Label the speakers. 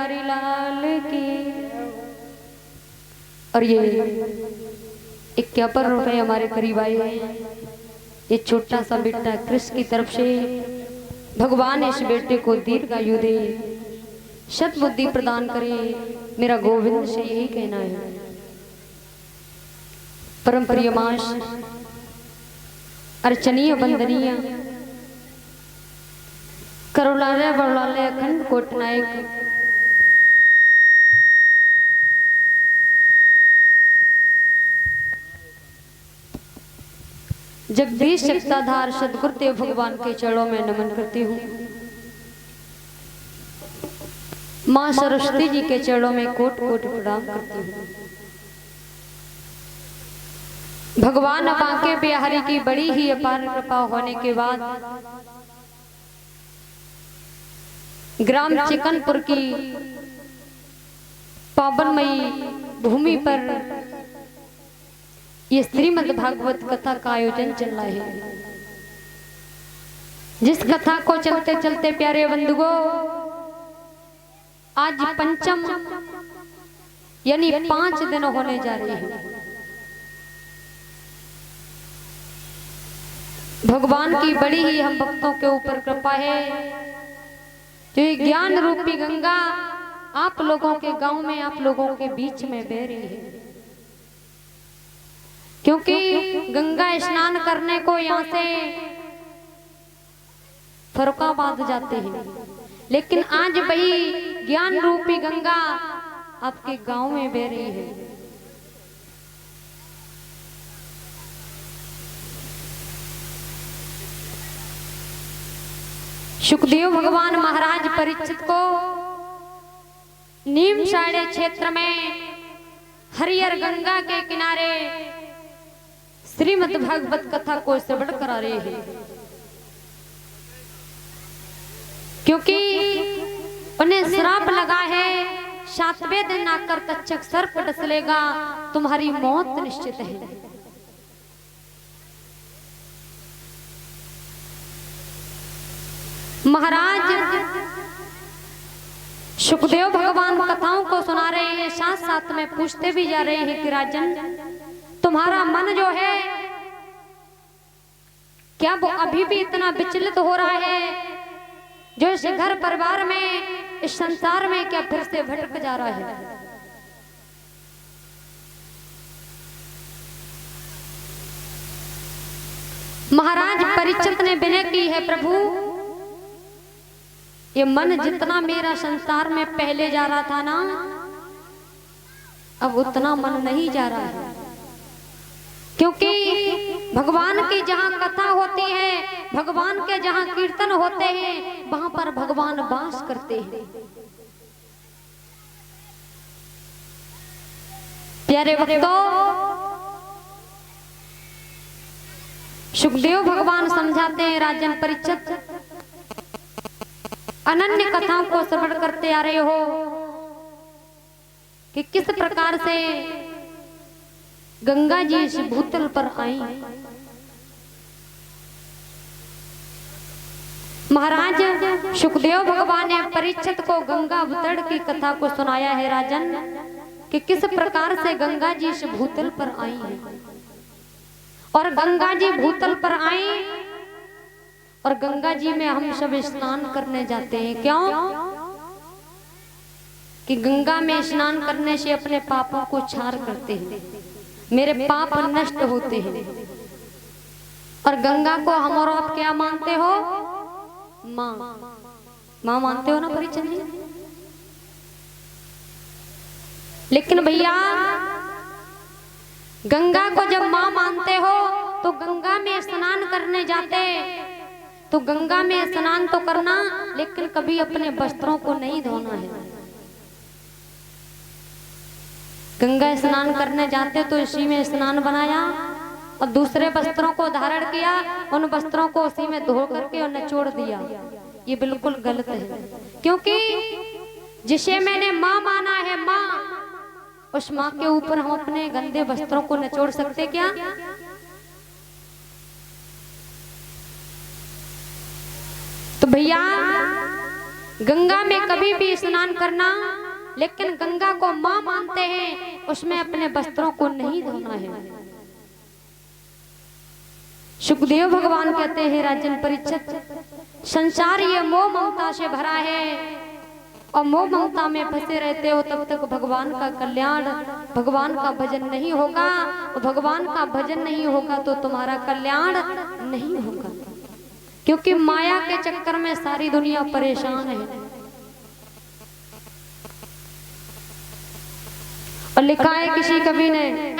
Speaker 1: बिहारी लाल की। और ये 51 रुपए हमारे करीब आए हैं। ये छोटा सा बेटा कृष्ण की तरफ से भगवान इस बेटे को दीर्घायु दे, सद्बुद्धि प्रदान करे, मेरा गोविंद से यही कहना है। परम प्रिय मास अर्चनीय वंदनीय करुणालय बरुणालय अखंड कोट नायक जगदीश सत्ताधार सदगुरुदेव भगवान के चरणों में नमन करती हूँ। माँ सरस्वती जी के चरणों में कोट कोट प्रणाम करती हूँ। भगवान बांके बिहारी की बड़ी ही अपार कृपा होने के बाद ग्राम चिकनपुर की पावनमयी भूमि पर ये श्रीमद् भागवत कथा का आयोजन चल रहा है। जिस कथा को चलते चलते प्यारे बंधुओं आज पंचम यानी 5 दिन होने जा रहे हैं। भगवान की बड़ी ही हम भक्तों के ऊपर कृपा है जो ये ज्ञान रूपी गंगा आप लोगों के गांव में आप लोगों के बीच में बह रही है। क्योंकि गंगा स्नान करने को यहाँ से फरुखाबाद जाते हैं, लेकिन आज वही ज्ञान रूपी गंगा आपके गांव में बह रही है। सुखदेव भगवान महाराज परीक्षित को नीम साड़े क्षेत्र में हरिहर गंगा के किनारे श्रीमद् भागवत कथा को श्रवण करा रहे हैं। क्योंकि उन्हें श्राप लगा है 7वें दिन आकर तक्षक सर्प डसलेगा, तुम्हारी मौत निश्चित है। महाराज सुखदेव भगवान कथाओं को सुना रहे हैं, साथ साथ में पूछते भी जा रहे हैं कि राजन तुम्हारा मन जो है क्या वो अभी भी इतना विचलित हो रहा है जो इस घर परिवार में इस संसार में क्या फिर से भटक जा रहा है। महाराज परीक्षित ने विनय की है, प्रभु ये मन जितना मेरा संसार में पहले जा रहा था ना, अब उतना मन नहीं जा रहा है। क्योंकि भगवान की जहाँ कथा होती है, भगवान के जहाँ कीर्तन होते हैं, वहां पर भगवान वास करते हैं। प्यारे भक्तों, सुखदेव भगवान समझाते हैं राजन परीक्षित अनन्य कथाओं को श्रवण करते आ रहे हो कि किस प्रकार से गंगा जी इस भूतल पर आई। महाराज सुखदेव भगवान ने परीक्षित को गंगा अवतरण की कथा को सुनाया है राजन कि किस प्रकार से गंगा जी इस भूतल पर आई है। और गंगा जी भूतल पर आई और गंगा जी में हम सब स्नान करने जाते हैं। क्यों? कि गंगा में स्नान करने से अपने पापों को क्षार करते हैं, मेरे पाप नष्ट होते हैं। और गंगा को हम और आप क्या मानते हो? माँ। माँ मानते हो ना परीक्षित जी? लेकिन भैया गंगा को जब माँ मानते हो तो गंगा में स्नान करने जाते तो गंगा में स्नान तो करना, लेकिन कभी अपने वस्त्रों को नहीं धोना है। गंगा स्नान करने जाते तो इसी में स्नान बनाया और दूसरे वस्त्रों को धारण किया, उन वस्त्रों को उसी में धो करके और निचोड़ दिया। ये बिल्कुल गलत है। क्योंकि जिसे मैंने माँ माना है, माँ, उस माँ के ऊपर हम अपने गंदे वस्त्रों को निचोड़ सकते क्या? तो भैया गंगा में कभी भी स्नान करना, लेकिन गंगा को मां मानते हैं, उसमें अपने वस्त्रों को नहीं धोना है। सुखदेव भगवान कहते हैं राजन परीक्षित, संसार ये मोह ममता से भरा है और मोह ममता में फंसे रहते हो तब तक भगवान का कल्याण, भगवान का भजन नहीं होगा। और भगवान का भजन नहीं होगा तो तुम्हारा कल्याण नहीं होगा, क्योंकि माया के चक्कर में सारी दुनिया परेशान है। और लिखा है किसी कवि ने,